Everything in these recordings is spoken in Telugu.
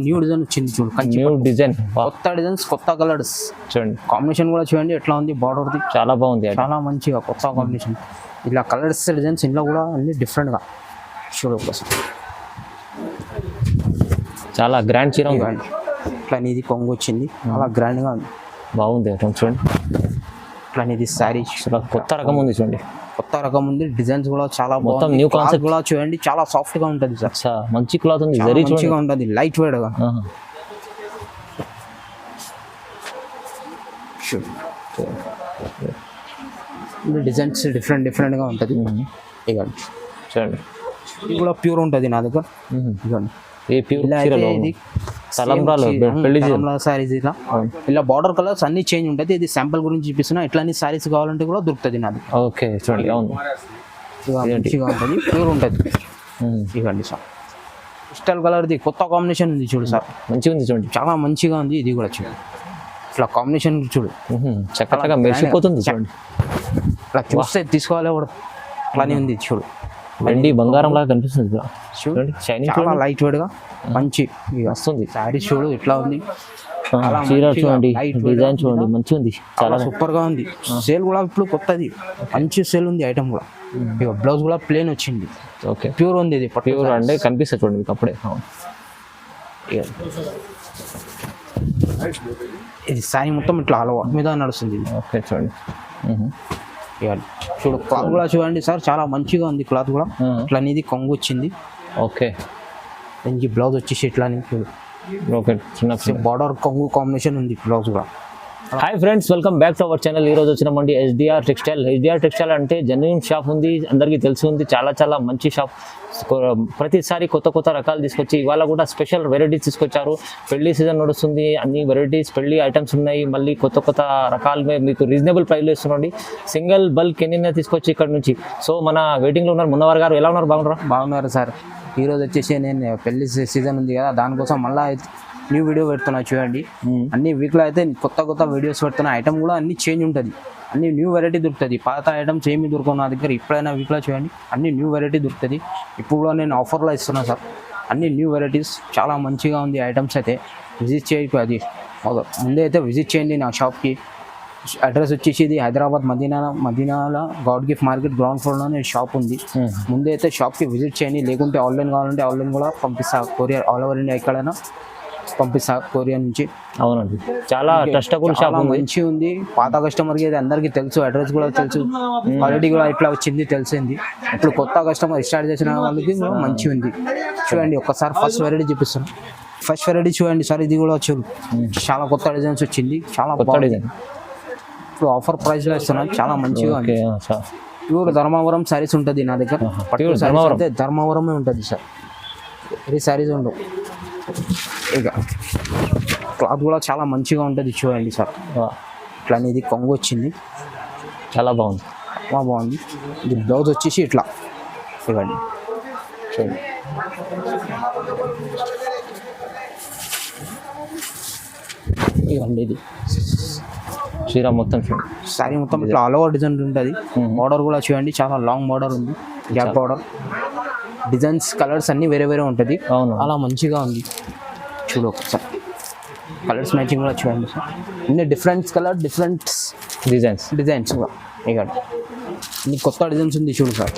న్యూ డిజైన్ వచ్చింది చూడు, న్యూ డిజైన్, కొత్త డిజైన్స్, కొత్త కలర్స్ చూడండి. కాంబినేషన్ కూడా చూడండి ఎట్లా ఉంది, బార్డర్ది చాలా బాగుంది, చాలా మంచిగా కొత్త కాంబినేషన్. ఇలా కలర్స్ డిజైన్స్ ఇంట్లో కూడా అన్ని డిఫరెంట్గా చూడు ఒకసారి. చాలా గ్రాండ్ చీర ఉంది. ఇట్లా నీది కొంగు వచ్చింది, చాలా గ్రాండ్గా ఉంది, బాగుంది చూడండి. ఇట్లా నీది శారీ కొత్త రకం ఉంది చూడండి, కొత్త రకం ఉంది. డిజైన్స్ కూడా చాలా మొత్తం బాగుంది. న్యూ కాన్సెప్ట్ కూడా చూడండి చాలా సాఫ్ట్ గా ఉంటుంది సార్, మంచి క్లాత్ ఉంది, చాలా మంచిగా ఉంటుంది, లైట్ వెయిట్ గా. డిజైన్స్ డిఫరెంట్ డిఫరెంట్ గా ఉంటుంది. ఇవ్వండి చూడండి, ఇది కూడా ప్యూర్ ఉంటుంది నా దగ్గర. ఇవ్వండి ఏ ప్యూర్ ఇది తలంబ్రాలు పెళ్లి సారీస్ ఇలా బార్డర్ కలర్స్ అన్ని చేంజ్ ఉంటుంది. ఇది శాంపుల్ గురించి చూపిస్తున్నా, ఇట్లాంటి సారీస్ కావాలంటే కూడా దొరుకుతుంది నాది. ఓకే చూడండి, అవును మంచిగా ఉంటుంది, ప్యూర్ ఉంటుంది. ఇవ్వండి సార్, క్రిస్టల్ కలర్ది కొత్త కాంబినేషన్ ఉంది చూడు సార్, మంచిగా ఉంది చూడండి, చాలా మంచిగా ఉంది. ఇది కూడా చూడు, ఇట్లా కాంబినేషన్ చూడు చక్కగా మెరిసిపోతుంది చూడండి. ఇట్లా చూస్తే తీసుకోవాలి కూడా అట్లానే ఉంది చూడు, వెండి బంగారం లాగా కనిపిస్తుంది చూడండి, చాలా లైట్ వెయిట్ గా మంచి వస్తుంది. శారీ చూడు ఇట్లా ఉంది, చీర చూడండి, డిజైన్ చూడండి, మంచిగా ఉంది, చాలా సూపర్ గా ఉంది. సేల్ కూడా ఇప్పుడు కొత్తది, మంచి సేల్ ఉంది ఐటమ్ కూడా. ఇక బ్లౌజ్ కూడా ప్లేన్ వచ్చింది. ఓకే ప్యూర్ ఉంది, ఇది ప్యూర్ అంటే కనిపిస్తుంది చూడండి మీకు అప్పుడే. ఇది శారీ మొత్తం ఇట్లా అలవా మీద నడుస్తుంది. ఓకే చూడండి, చూడు క్లాత్ కూడా చూడండి సార్, చాలా మంచిగా ఉంది క్లాత్ కూడా. ఇట్లా అనేది కొంగు వచ్చింది. ఓకే దీనికి బ్లౌజ్ వచ్చేసి ఇట్లా చూడు, ఓకే చిన్న బార్డర్ కొంగు కాంబినేషన్ ఉంది బ్లౌజ్ కూడా. Hi friends, welcome back to our channel. ఈరోజు వచ్చినామండి ఎస్డిఆర్ టెక్స్టైల్. ఎస్డిఆర్ టెక్స్టైల్ అంటే జెన్యూన్ షాప్ ఉంది, అందరికీ తెలిసి ఉంది, చాలా చాలా మంచి షాప్. ప్రతిసారి కొత్త కొత్త రకాలు తీసుకొచ్చి ఇవాళ కూడా స్పెషల్ వెరైటీస్ తీసుకొచ్చారు. పెళ్లి సీజన్ నడుస్తుంది, అన్ని వెరైటీస్ పెళ్లి ఐటమ్స్ ఉన్నాయి. మళ్ళీ కొత్త కొత్త రకాలు మీకు రీజనబుల్ ప్రైస్లో ఇస్తున్నాండి. సింగిల్ బల్క్ ఎన్ని తీసుకొచ్చి ఇక్కడ నుంచి. సో మన వెయిటింగ్లో ఉన్నారు మున్నవారు గారు. ఎలా ఉన్నారు? బాగున్నారు సార్. ఈరోజు వచ్చేసి నేను పెళ్లి సీజన్ ఉంది కదా, దానికోసం మళ్ళీ న్యూ వీడియో పెడుతున్నా చూడండి. అన్ని వీక్లో అయితే కొత్త కొత్త వీడియోస్ పెడుతున్నా. ఐటమ్ కూడా అన్ని చేంజ్ ఉంటుంది, అన్ని న్యూ వెరైటీ దొరుకుతుంది. పాత ఐటమ్స్ ఏమి దొరకవు నా దగ్గర. ఇప్పుడైనా వీక్లో చూడండి, అన్ని న్యూ వెరైటీ దొరుకుతుంది. ఇప్పుడు కూడా నేను ఆఫర్లో ఇస్తున్నా సార్, అన్ని న్యూ వెరైటీస్, చాలా మంచిగా ఉంది ఐటమ్స్. అయితే విజిట్ చేయకు, అది ముందే అయితే విజిట్ చేయండి నా షాప్కి. అడ్రస్ వచ్చేసి ఇది హైదరాబాద్ మదీనాలో గాడ్ గిఫ్ట్ మార్కెట్ గ్రౌండ్ ఫ్లోర్లోనే షాప్ ఉంది. ముందే అయితే షాప్కి విజిట్ చేయండి. లేకుంటే ఆన్లైన్ కావాలంటే ఆన్లైన్ కూడా పంపిస్తా, కొరియర్ ఆల్ ఓవర్ ఇండియా ఎక్కడైనా పంపిస్తా కొరియర్ నుంచి. అవునండి, చాలా ట్రస్టబుల్ షాప్, మంచిగా ఉంది. పాత కస్టమర్కి అయితే అందరికీ తెలుసు, అడ్రస్ కూడా తెలుసు, క్వాలిటీ కూడా ఇట్లా వచ్చింది తెలిసింది. ఇప్పుడు కొత్త కస్టమర్ స్టార్ట్ చేసిన వాళ్ళకి కూడా మంచిగా ఉంది. చూడండి ఒక్కసారి ఫస్ట్ వెరైటీ చూపిస్తాను. ఫస్ట్ వెరైటీ చూడండి సార్, ఇది కూడా వచ్చి చాలా కొత్త డిజైన్స్ వచ్చింది, చాలా కొత్త డిజైన్. ఇప్పుడు ఆఫర్ ప్రైస్లో ఇస్తున్నాను, చాలా మంచిగా ఉంది. ప్యూర్ ధర్మవరం శారీస్ ఉంటుంది నా దగ్గర. ధర్మవరమే ఉంటుంది సార్, ఈ శారీస్ ఉండవు. ఇక క్లాత్ కూడా చాలా మంచిగా ఉంటుంది చూడండి సార్. ఇట్లా అనేది కొంగు వచ్చింది, చాలా బాగుంది, బాగుంది. ఇది బ్లౌజ్ వచ్చేసి ఇట్లా ఇవ్వండి చూడండి. ఇవ్వండి ఇది చీర మొత్తం చూడండి, శారీ మొత్తం ఇట్లా ఆల్ ఓవర్ డిజైన్ ఉంటుంది. బార్డర్ కూడా చూడండి, చాలా లాంగ్ బార్డర్ ఉంది, గ్యాప్ బార్డర్. డిజైన్స్ కలర్స్ అన్ని వేరే వేరే ఉంటుంది. అలా మంచిగా ఉంది చూడు ఒకసారి. కలర్స్ మ్యాచింగ్ కూడా చూడండి సార్, అన్ని డిఫరెంట్ కలర్ డిఫరెంట్ డిజైన్స్ కూడా. ఇక అన్ని కొత్త డిజైన్స్ ఉంది చూడు సార్,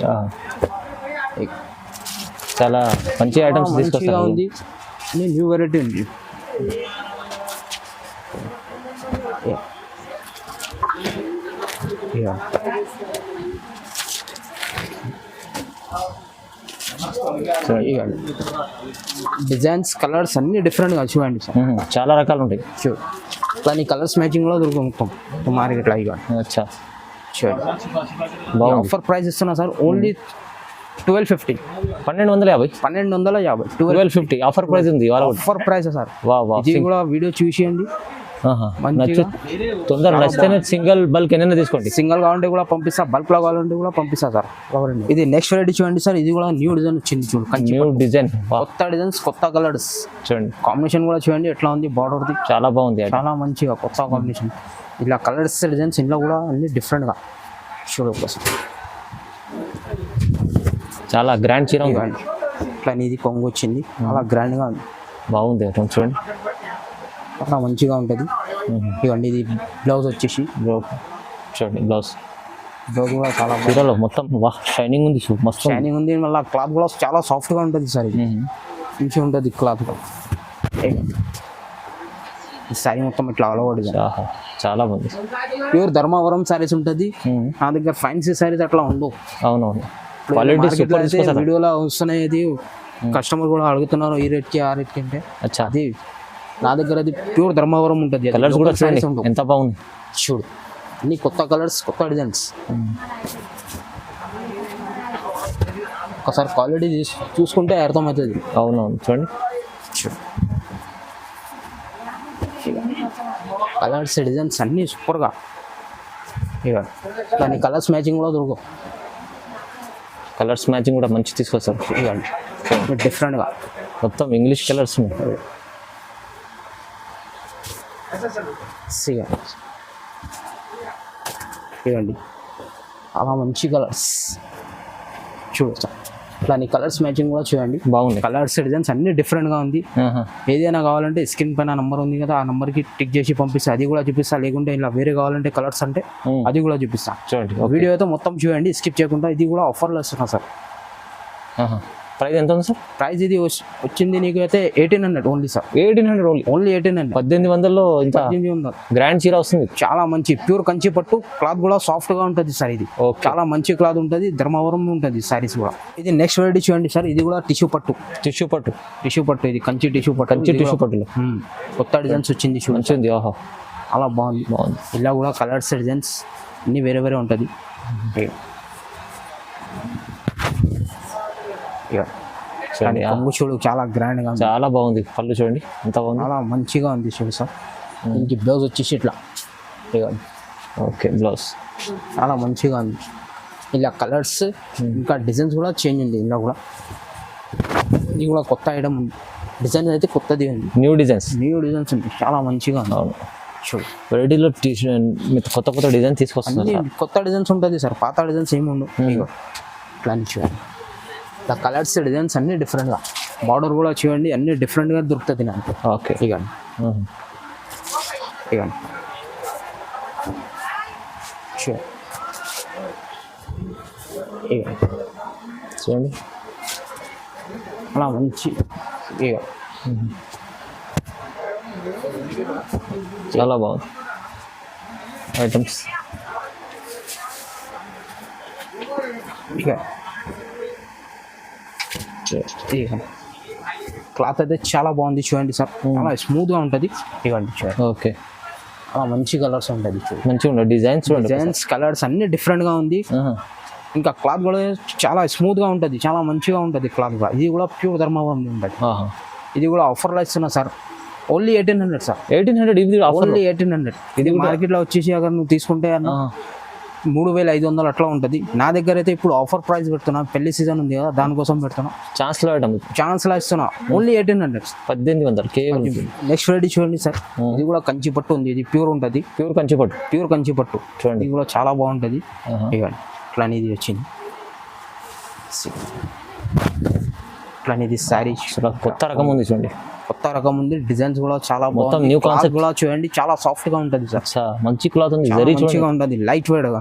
చాలా మంచి ఐటమ్స్ మంచిగా ఉంది. అన్ని న్యూ వెరైటీ ఉంది. డిజైన్స్ కలర్స్ అన్ని డిఫరెంట్గా చూడండి సార్, చాలా రకాలు ఉంటాయి. కానీ కలర్స్ మ్యాచింగ్ కూడా దొరుకుతుంది మొత్తం మార్కెట్లో. ఇక చూడండి ఆఫర్ ప్రైస్ ఇస్తున్నా సార్, ఓన్లీ 1250. 1250. 1250 ఆఫర్ ప్రైస్ ఉంది. ఆఫర్ ప్రైస్ సార్, ఇది కూడా వీడియో చూసేయండి. తొందరగా నచ్చితేనే సింగిల్ బల్క్ ఎన్నైనా తీసుకోండి. సింగిల్ కావాలంటే కూడా పంపిస్తా, బల్క్ లో కావాలంటే కూడా పంపిస్తా సార్. ఇది నెక్స్ట్ వెరైటీ చూడండి సార్, ఇది కూడా న్యూ డిజైన్ వచ్చింది చూడు, న్యూ డిజైన్, కొత్త డిజైన్స్, కొత్త కలర్స్ చూడండి. కాంబినేషన్ కూడా చూడండి ఎట్లా ఉంది, బార్డర్ది చాలా బాగుంది, చాలా మంచిగా కొత్త కాంబినేషన్. ఇలా కలర్స్ డిజైన్స్ ఇంట్లో కూడా అన్ని డిఫరెంట్గా చూడు ఒకసారి. చాలా గ్రాండ్ చీర ఉంది. ఇట్లా నీది కొంగు వచ్చింది, చాలా గ్రాండ్గా ఉంది. బాగుంది ఐటమ్ చూడండి. చాలా మంచిగా ఉంటుంది. ఇవ్వండి ఇది బ్లౌజ్ వచ్చేసి చూడండి బ్లౌజ్ కూడా చాలా చీరలో మొత్తం వా షైనింగ్ ఉంది మస్తు షైనింగ్ ఉంది. మళ్ళీ క్లాత్ కూడా చాలా సాఫ్ట్గా ఉంటుంది సార్. ఇది మంచిగా ఉంటుంది క్లాత్. ఈ సారీ మొత్తం ఇట్లా అలవాడు చాలా బాగుంది. ప్యూర్ ధర్మవరం సారీస్ ఉంటుంది. నా దగ్గర ఫ్యాన్సీ సారీస్ అట్లా ఉండవు. అవునవును క్వాలిటీ సూపర్. వీడియోలో వస్తున్నాయి, కస్టమర్ కూడా అడుగుతున్నారు ఈ రేట్కి ఆ రేట్కి అంటే. అచ్చా అది నా దగ్గర అది ప్యూర్ ధర్మవరం ఉంటుంది. కలర్స్ కూడా చూడండి ఎంత బాగుంది. చూడు అన్ని కొత్త కలర్స్, కొత్త డిజైన్స్. ఒకసారి క్వాలిటీ చూసుకుంటే అర్థమవుతుంది. అవునవును చూడండి. కలర్స్ డిజైన్స్ అన్నీ సూపర్గా. ఇక దాని కలర్స్ మ్యాచింగ్ కూడా దొరకవు. కలర్స్ మ్యాచింగ్ కూడా మంచి తీసుకొస్తారు. ఇవ్వండి డిఫరెంట్గా మొత్తం ఇంగ్లీష్ కలర్స్ ఉన్నాయి. ఇవ్వండి చాలా మంచి కలర్స్ చూడొచ్చు. దాని కలర్స్ మ్యాచింగ్ కూడా చూడండి బాగుంది. కలర్స్ డిజైన్స్ అన్ని డిఫరెంట్గా ఉంది. ఏదైనా కావాలంటే స్క్రీన్ పైన నెంబర్ ఉంది కదా, ఆ నెంబర్కి టిక్ చేసి పంపిస్తా, అది కూడా చూపిస్తా. లేకుంటే ఇలా వేరే కావాలంటే కలర్స్ అంటే అది కూడా చూపిస్తా. చూడండి వీడియో అయితే మొత్తం చూడండి స్కిప్ చేయకుండా. ఇది కూడా ఆఫర్లో ఇస్తున్నా సార్. ప్రైస్ ఎంత ఉంది సార్? ప్రైస్ ఇది వచ్చింది నీకు అయితే 1800 ఓన్లీ సార్. 1800 ఓన్లీ 1800. 1800లో ఇంత 1800 గ్రాండ్ చీర వస్తుంది. చాలా మంచి ప్యూర్ కంచి పట్టు. క్లాత్ కూడా సాఫ్ట్ గా ఉంటుంది సార్. ఇది చాలా మంచి క్లాత్ ఉంటుంది. ధర్మవరం ఉంటుంది సారీస్ కూడా. ఇది నెక్స్ట్ వెరైటీ చూడండి సార్. ఇది కూడా టిష్యూ పట్టు. టిష్యూ పట్టు ఇది కంచి టిష్యూ పట్టు. టిష్యూ పట్టులో కొత్త డిజైన్స్ వచ్చింది. మంచిది. ఓహో అలా బాగుంది. ఇలా కూడా కలర్స్ డిజైన్స్ అన్ని వేరే వేరే ఉంటుంది. కొంగు చూడు చాలా గ్రాండ్ గా, చాలా బాగుంది. పళ్ళు చూడండి ఎంత బాగుంది. చాలా మంచిగా ఉంది చూడు సార్. దీనికి బ్లౌజ్ వచ్చేసి ఇట్లా. ఓకే బ్లౌజ్ చాలా మంచిగా ఉంది. ఇలా కలర్స్ ఇంకా డిజైన్స్ కూడా చేంజ్ ఉంది. ఇలా కూడా ఇది కూడా కొత్త ఐటమ్ ఉంది. డిజైన్ అయితే కొత్తది ఉంది. న్యూ డిజైన్స్ ఉంది. చాలా మంచిగా ఉంది. అవును చూడు వెరైటీలో కొత్త కొత్త డిజైన్ తీసుకొస్తుంది. కొత్త డిజైన్స్ ఉంటుంది సార్. పాత డిజైన్స్ ఏమి ఉండవు. ఇట్లా చూడండి. ఇలా కలర్స్ డిజైన్స్ అన్ని డిఫరెంట్గా. బార్డర్ కూడా చూడండి అన్ని డిఫరెంట్గా దొరుకుతుంది నాకు. ఓకే ఇవ్వండి చూడండి అలా మంచి. చాలా బాగుంది ఐటమ్స్. క్లాత్ అయితే చాలా బాగుంది చూడండి సార్. చాలా స్మూత్గా ఉంటుంది. ఇవ్వండి చూడండి. ఓకే అలా మంచి కలర్స్ ఉంటుంది. మంచిగా ఉంటుంది. డిజైన్స్ కలర్స్ అన్ని డిఫరెంట్గా ఉంది. ఇంకా క్లాత్ కూడా చాలా స్మూత్గా ఉంటుంది. చాలా మంచిగా ఉంటుంది క్లాత్ కూడా. ఇది కూడా ప్యూర్ ధర్మవరం ఉంటుంది. ఇది కూడా ఆఫర్లో ఇస్తున్నా సార్. Only 1800 sir. 1800 ఇది ఓన్లీ 1800. ఇది మార్కెట్లో వచ్చేసి అगर నువ్వు తీసుకుంటే 3500 అట్లా ఉంటుంది. నా దగ్గర అయితే ఇప్పుడు ఆఫర్ ప్రైస్ పెడుతున్నా. పెళ్లి సీజన్ ఉంది కదా, దానికోసం పెడుతున్నా. ఛాన్స్లో ఇస్తున్నా. ఓన్లీ 1800. 1800 కేవలం. నెక్స్ట్ వెరైటీ చూడండి సార్. ఇది కూడా కంచి పట్టు ఉంది. ఇది ప్యూర్ ఉంటుంది. ప్యూర్ కంచి పట్టు చూడండి. ఇది కూడా చాలా బాగుంటుంది. ఇవ్వండి ఇట్లా అనేది వచ్చింది. ఇట్లా అనేది శారీ కొత్త రకం ఉంది చూడండి. కొత్త రకం ఉంది. డిజైన్స్ కూడా చాలా బాగుంది. న్యూ కాన్సెప్ట్ కూడా చూడండి చాలా సాఫ్ట్ గా ఉంటుంది సార్. మంచి క్లాత్ ఉంది. మంచిగా ఉంటుంది. లైట్ వెయిట్ గా.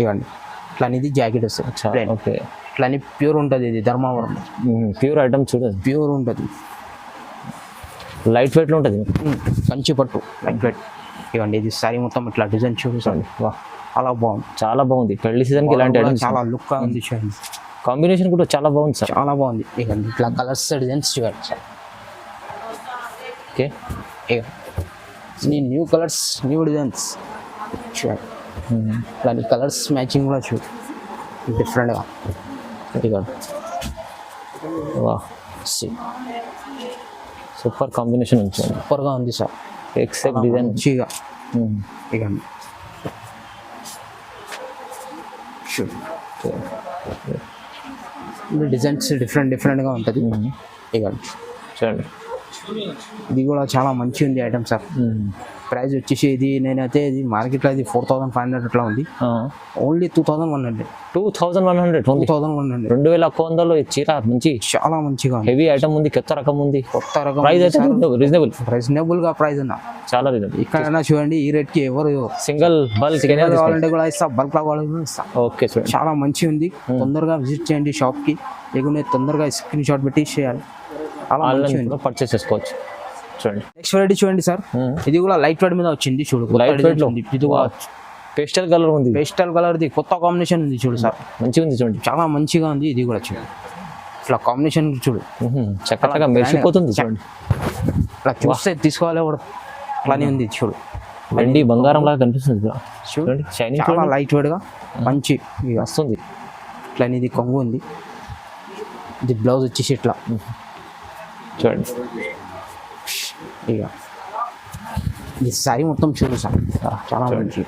ఇవ్వండి ఇట్లా అనేది జాకెట్ వస్తుంది. ఓకే ఇట్లా ప్యూర్ ఉంటుంది. ఇది ధర్మవరం ప్యూర్ ఐటమ్ చూడండి. ప్యూర్ ఉంటుంది. లైట్ వెయిట్ లో ఉంటుంది. కంచి పట్టు లైట్ వెయిట్. ఇవ్వండి ఇది సారీ మొత్తం ఇట్లా డిజైన్ చూడండి. చాలా బాగుంది. చాలా బాగుంది. పెళ్లి సీజన్ కి ఇలాంటి ఐటమ్స్ చాలా లుక్ గా ఉంది చూడండి. కాంబినేషన్ కూడా చాలా బాగుంది సార్. చాలా బాగుంది. ఇవ్వండి ఇట్లా కలర్స్ డిజైన్స్ చూడండి sir. Okay new colours new designs చూడండి. ఇట్లాంటి కలర్స్ మ్యాచింగ్ కూడా చూడు డిఫరెంట్గా. ఇవ్వండి సూపర్ కాంబినేషన్ ఉంది. సూపర్గా ఉంది సార్. ఎక్సెప్ట్ డిజైన్ మంచిగా. ఇవ్వండి డిజైన్స్ డిఫరెంట్గా ఉంటుంది. ఇవ్వండి చూడండి ఇది కూడా చాలా మంచి ఉంది ఐటమ్ సార్. ప్రైస్ వచ్చేసి ఇది నేనైతే ఇది మార్కెట్లో ఇది 4500 అట్లా ఉంది. ఓన్లీ 2100. 2100 ఓన్లీ 2100. 2100 ఈ చీర మంచి చాలా మంచిగా ఉంది. హెవీ ఐటమ్ ఉంది, కొత్త రకం ఉంది. కొత్త రకం ప్రైస్ అయితే రీజనబుల్ గా ప్రైస్ అన్న చాలా రీజనబుల్. ఇక్కడైనా చూడండి ఈ రేట్ కి ఎవరు సింగిల్ బల్క్ కావాలంటే కూడా ఇస్తా, బల్క్ కావాలంటే కూడా ఇస్తా. ఓకే చూడండి చాలా మంచి ఉంది. తొందరగా విజిట్ చేయండి షాప్ కి, లేకుంటే తొందరగా స్క్రీన్ షాట్ పెట్టి చేయాలి. అలా మంచి ఆన్లైన్ పర్చేస్ చేసుకోవచ్చు. చూడండి నెక్స్ట్ వెరైటీ చూడండి సార్. ఇది కూడా లైట్ వెయిట్ మీద వచ్చింది చూడు. లైట్ వెయిట్ లో ఇది కూడా పేస్టల్ కలర్ ఉంది. పేస్టల్ కలర్ ది కొత్త కాంబినేషన్ ఉంది చూడు సార్. మంచిగా ఉంది చూడండి, చాలా మంచిగా ఉంది. ఇది కూడా చూడు ఇట్లా కాంబినేషన్ చూడు, చక్కగా మెరిసిపోతుంది చూడండి. ఇట్లా చూస్తే తీసుకోవాలి కూడా అట్లానే ఉంది చూడు. వెండి బంగారం లాగా కనిపిస్తుంది చూడండి, చూడండి షైనింగ్ చాలా లైట్ వెయిట్ గా మంచి ఇక వస్తుంది. ఇట్లా ఇది కొంగు ఉంది. ఇది బ్లౌజ్ వచ్చేసి ఇట్లా చూడండి. ఇక ఈ సారీ మొత్తం చూడు సార్, చాలా మంచి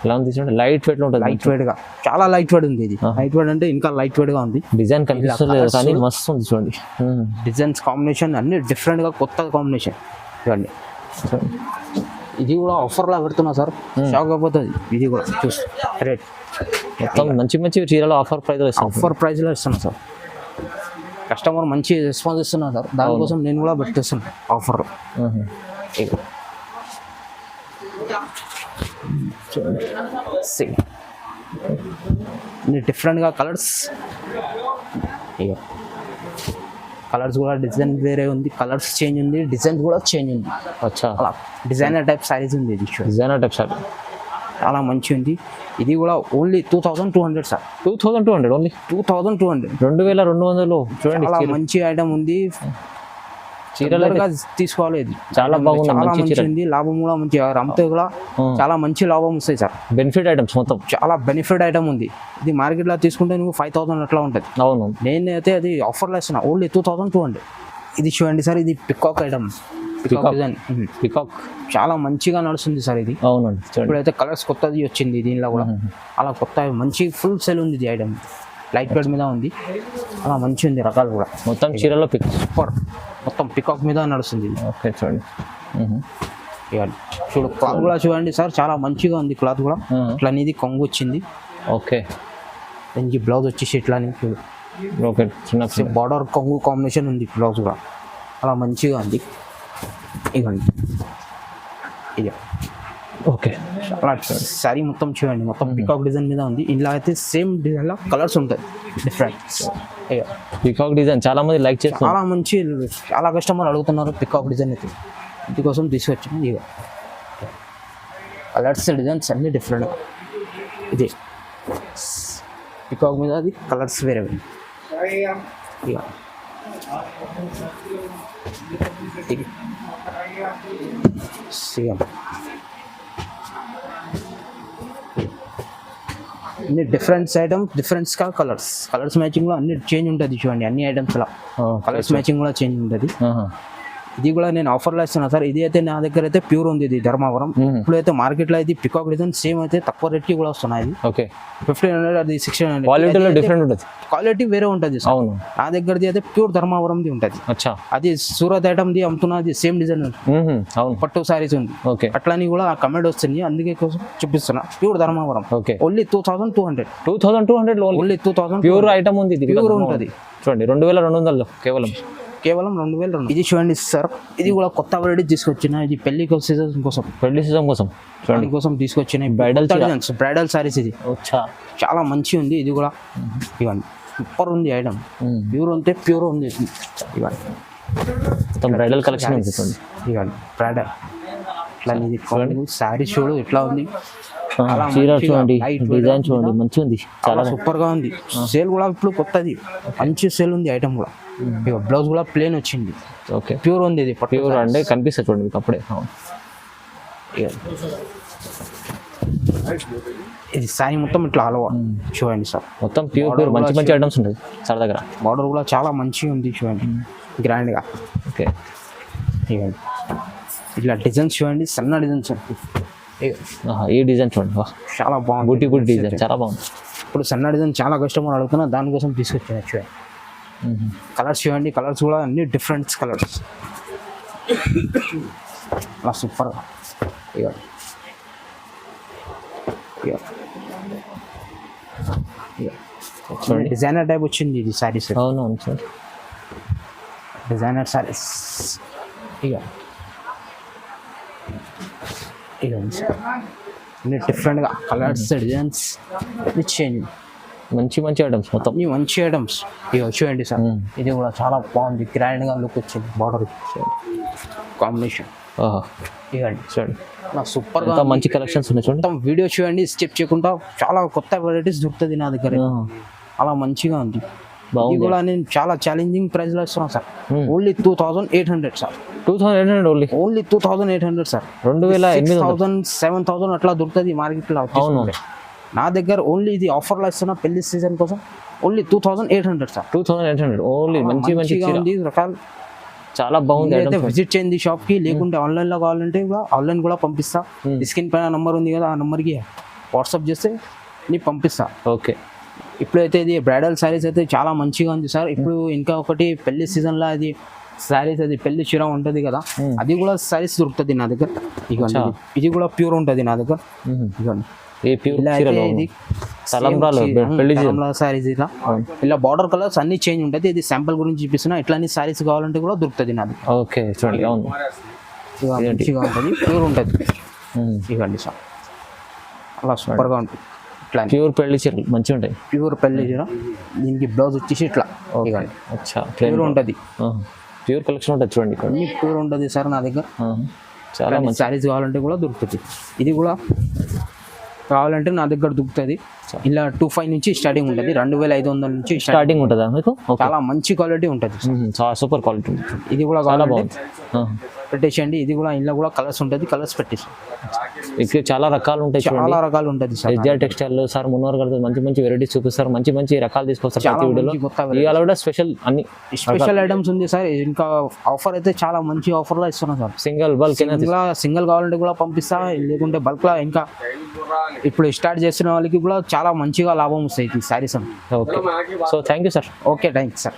ఎలా ఉంది చూడండి, లైట్ వెయిట్ లో ఉంటుంది. లైట్ వెయిట్ గా చాలా లైట్ వెయిట్ ఉంది. ఇది లైట్ వెయిట్ అంటే ఇంకా లైట్ వెయిట్ గా ఉంది. డిజైన్ కనిపిస్తుంది కానీ మస్తు ఉంది చూడండి. డిజైన్స్ కాంబినేషన్ అన్ని డిఫరెంట్ గా కొత్త కాంబినేషన్ చూడండి. ఇది కూడా ఆఫర్ లా పెడుతున్నా సార్, షాక్ అయిపోతుంది. ఇది కూడా చూసి రేట్ మొత్తం మంచి మంచి చీరలు ఆఫర్ ప్రైస్ ఆఫర్ ప్రైస్ లో ఇస్తున్నా సార్. కస్టమర్ మంచి రెస్పాన్స్ ఇస్తున్నా సార్, దానికోసం నేను కూడా పెట్టేస్తున్నా ఆఫర్. డిఫరెంట్గా కలర్స్, కలర్స్ కూడా డిజైన్ వేరే ఉంది, కలర్స్ చేంజ్ ఉంది, డిజైన్ కూడా చేంజ్ ఉంది. అచ్చా, అలా డిజైనర్ టైప్ సారీస్ ఉంది. ఇది డిజైనర్ టైప్ సారీ చాలా మంచి ఉంది. ఇది కూడా ఓన్లీ 2200 సార్. 2200 ఓన్లీ 2200. 2200 చూడండి. చాలా మంచి ఐటమ్ ఉంది. చీరలు తీసుకోవాలి. ఇది చాలా బాగుంది, చాలా మంచి మంచి ఉంది. లాభం కూడా మంచి, అమ్మితే కూడా చాలా మంచి లాభం వస్తాయి సార్. బెనిఫిట్ ఐటమ్స్ మొత్తం చాలా బెనిఫిట్ ఐటమ్ ఉంది. ఇది మార్కెట్లో తీసుకుంటే నువ్వు 5000 అట్లా ఉంటుంది. అవును, నేనైతే అది ఆఫర్లో ఇస్తున్నా ఓన్లీ 2200. ఇది చూడండి సార్, ఇది పికాక్ ఐటమ్. పికాక్ చాలా మంచిగా నడుస్తుంది సార్ ఇది. అవునండి, ఇప్పుడైతే కలర్స్ కొత్తది వచ్చింది దీనిలో కూడా. అలా కొత్త మంచి ఫుల్ సెల్ ఉంది. ఇది ఐటమ్ లైట్ వెయిట్ మీద ఉంది, అలా మంచి ఉంది. రకాలు కూడా మొత్తం చీరలో సూపర్, మొత్తం పికాక్ మీద నడుస్తుంది. ఓకే చూడండి. చూడు క్లాత్ కూడా చూడండి సార్, చాలా మంచిగా ఉంది క్లాత్ కూడా. ఇట్లా అనేది కొంగు వచ్చింది. ఓకే, దీనికి బ్లౌజ్ వచ్చేసి ఇట్లా చూడు. ఓకే, చిన్న బార్డర్ కొంగు కాంబినేషన్ ఉంది. బ్లౌజ్ కూడా అలా మంచిగా ఉంది. ఇవ్వండి ఇక ఓకే. అలా సారీ మొత్తం చూడండి, మొత్తం పికాక్ డిజైన్ మీద ఉంది. ఇలా అయితే సేమ్ డిజైన్ లో కలర్స్ ఉంటాయి డిఫరెంట్. పికాక్ డిజైన్ చాలా మంది లైక్ చేస్తారు, చాలా మంచి, చాలా కస్టమర్ అడుగుతున్నారు పికాక్ డిజైన్ అయితే. ఇందుకోసం తీసుకొచ్చాను. ఇక కలర్స్ డిజైన్స్ అన్ని డిఫరెంట్. ఇది పికాక్ మీద అది కలర్స్ వేరే. ఇక అన్ని డిఫరెంట్స్ ఐటమ్స్, డిఫరెంట్స్ గా కలర్స్ మ్యాచింగ్ లో అన్ని చేంజ్ ఉంటుంది చూడండి. అన్ని ఐటమ్స్ లో కలర్స్ మ్యాచింగ్ కూడా చేంజ్ ఉంటుంది. ఇది కూడా నేను ఆఫర్లో ఇస్తున్నా సార్. ఇది అయితే నా దగ్గర అయితే ప్యూర్ ఉంది, ఇది ధర్మవరం. ఇప్పుడైతే మార్కెట్లో అయితే పికాక్ డిజైన్ సేమ్ అయితే తక్కువ రేట్కి కూడా వస్తున్నాయి. ఓకే, 1500 అది 1600. క్వాలిటీలో డిఫరెంట్ ఉంటుంది, క్వాలిటీ వేరే ఉంటుంది. అవును, నా దగ్గరది అయితే ప్యూర్ ధర్మవరంది ఉంటుంది. అచ్చా, అది సూరత్ ఐటమ్ది అమ్ముతున్నది సేమ్ డిజైన్. అవును, పట్టు సారీస్ ఉంది. ఓకే, అట్లని కూడా కమెంట్ వస్తుంది, అందుకే కోసం చూపిస్తున్నా. Pure Dharmavaram. Okay, only 2200. 2200 only 2000 pure item ఉంది. ప్యూర్ ఉంటుంది చూడండి, 2200 కేవలం 2002. ఇది చూడండి సార్, ఇది కూడా కొత్త వెరైటీ తీసుకొచ్చిన. ఇది పెళ్లి సీజన్ కోసం, చూడండి కోసం తీసుకొచ్చిన బ్రైడల్ సారీస్. ఇది చాలా మంచి ఉంది. ఇది కూడా ఇవ్వండి, సూపర్ ఉంది ఐటమ్. ప్యూర్ ఉంటే ప్యూర్ ఉంది. ఇవ్వండి బ్రైడల్ కలెక్షన్ ఇవ్వండి బ్రైడల్. ఇట్లా ఇది సారీ చూడు ఎట్లా ఉంది. చూడండి, డిజైన్ చూడండి, మంచిగా ఉంది, చాలా సూపర్ గా ఉంది. సేల్ కూడా ఇప్పుడు కొత్తది, మంచి సేల్ ఉంది ఐటమ్ కూడా. బ్లౌజ్ కూడా ప్లేన్ వచ్చింది. ఓకే, ప్యూర్ ఉంది. ఇది ప్యూర్ అంటే కనిపిస్తుంది చూడండి మీకు అప్పుడే. ఇది సారీ మొత్తం ఇట్లా ఆల్ ఓవర్ చూడండి సార్, మొత్తం ప్యూర్ మంచి మంచి ఐటమ్స్ ఉంటాయి సార్ దగ్గర. బార్డర్ కూడా చాలా మంచిగా ఉంది చూడండి, గ్రాండ్ గా. ఓకే, ఇవ్వండి ఇట్లా డిజైన్స్ చూడండి, సన్న డిజైన్స్. ఈ డిజైన్ చూడండి, చాలా బాగుంది. గుడ్ డిజైన్, చాలా బాగుంది. ఇప్పుడు సన్న డిజైన్ చాలా కస్టమర్ అడుగుతున్నా, దానికోసం తీసుకొచ్చాను. చూడండి కలర్స్ చూడండి, కలర్స్ కూడా అన్ని డిఫరెంట్ కలర్స్. అలా సూపర్గా ఇక చూడండి డిజైనర్ టైప్ వచ్చింది ఇది శారీస్, అవునవును సార్. డిజైనర్ శారీస్ ఇక అన్ని డిఫరెంట్గా కలర్స్ డిజైన్స్ అన్ని చేంజ్, మంచి మంచి ఐటమ్స్ మొత్తం. అన్ని మంచి ఐటమ్స్. ఇక చూడండి సార్, ఇది కూడా చాలా బాగుంది, గ్రాండ్గా లుక్ వచ్చింది, బార్డర్ కాంబినేషన్. ఇవ్వండి చూడండి నా సూపర్గా ఎంత మంచి కలెక్షన్స్ ఉన్నాయి చూడండి. మొత్తం వీడియో చూడండి, స్టెప్ చేయకుండా చాలా కొత్త వెరైటీస్ దొరుకుతుంది నా దగ్గర, అలా మంచిగా ఉంది. ఇది బాగుంది. కూడా నేను చాలా ఛాలెంజింగ్ ప్రైస్ లో ఇస్తున్నాను sir, only 2800 sir, 2800 only. Only 2800 sir. 2800 6000 7000 అట్లా దొరుకుతుంది మార్కెట్ లో. అవును. నా దగ్గర ఓన్లీ ఇది ఆఫర్ లో ఇస్తున్నా పెళ్లి సీజన్ కోసం, ఓన్లీ 2800 సార్. 2800 ఓన్లీ. మంచి మంచి మంచిగా చీర. ఉంది రకాలు. చాలా బాగుంది అయితే ఐటమ్స్. విజిట్ చేయండి షాప్ కి, లేకుంటే ఆన్లైన్ లో కావాలంటే ఆన్లైన్ కూడా పంపిస్తా. స్క్రీన్ పైన నంబర్ ఉంది కదా, ఆ నంబర్ కి వాట్సాప్ చేస్తే నీకు పంపిస్తా. ఓకే. ఇప్పుడైతే ఇది బ్రైడల్ శారీస్ అయితే చాలా మంచిగా ఉంది సార్. ఇప్పుడు ఇంకా ఒకటి పెళ్లి సీజన్ లో అది శారీస్, అది పెళ్లి చీర ఉంటది కదా, అది కూడా శారీస్ దొరుకుతుంది నా దగ్గర. ఇక ఇది కూడా ప్యూర్ ఉంటది నా దగ్గర. ఇదిగోండి ఏ ప్యూర్ ఇలా చీరలు అయితే ఇది తలంబ్రాలు పెళ్లి చీర. శారీస్ ఇలా ఇలా బార్డర్ కలర్స్ అన్ని చేంజ్ ఉంటుంది. ఇది శాంపుల్ గురించి చూపిస్తున్నా. ఇట్లాంటి శారీస్ కావాలంటే కూడా దొరుకుతుంది నా దగ్గర. ఓకే చూడండి. అవును ఇక మంచిగా ఉంటుంది, ప్యూర్ ఉంటుంది. ఇవ్వండి సార్, అలా సూపర్గా ఉంటుంది. ఇట్లా ప్యూర్ పెళ్లి చీరలు మంచిగా ఉంటాయి. ప్యూర్ పెళ్లి చీర, దీనికి బ్లౌజ్ వచ్చేసి ఇట్లా ఇవ్వండి, అచ్చా ప్యూర్ ఉంటుంది. ప్యూర్ కలెక్షన్ ఉంటుంది చూడండి ఇక్కడ. అన్ని ప్యూర్ ఉంటుంది సార్ నా దగ్గర. చాలా మంచి. శారీస్ కావాలంటే కూడా దొరుకుతుంది. ఇది కూడా కావాలంటే నా దగ్గర దొరుకుతుంది. ఇలా 25 నుంచి స్టార్టింగ్ ఉంటుంది, 2500 నుంచి స్టార్టింగ్ ఉంటుందా మీకు? చాలా మంచి క్వాలిటీ ఉంటుంది. చాలా సూపర్ క్వాలిటీ ఉంది. ఇది కూడా చాలా కావాలంటే బాగుంది. పెట్టేసేయండి. ఇది కూడా ఇంట్లో కూడా కలర్స్ ఉంటుంది, కలర్స్ పెట్టేసి ఇక్కడ చాలా రకాలు ఉంటాయి చూడండి. చాలా రకాలు ఉంటుంది సార్. ఎస్డిఆర్ టెక్స్టైల్ సార్ మున్నోర్ గారు మంచి మంచి వెరైటీస్ చూపిస్తారు, మంచి మంచి రకాలు తీసుకొస్తారు చాలా ప్రతి వీడియోలో. మంచి కొత్త ఇవాళ కూడా స్పెషల్ అన్ని స్పెషల్ ఐటమ్స్ ఉంది సార్. ఇంకా ఆఫర్ అయితే చాలా మంచి ఆఫర్ లో ఇస్తున్నాం సార్. సింగిల్ బల్క్ సింగిల్ కావాలంటే కూడా పంపిస్తా, లేకుంటే బల్క్ లా ఇంకా ఇప్పుడు స్టార్ట్ చేస్తున్న వాళ్ళకి కూడా చాలా మంచిగా లాభం వస్తాయి ఈ saris. Okay. So thank you sir. Okay, thanks sir.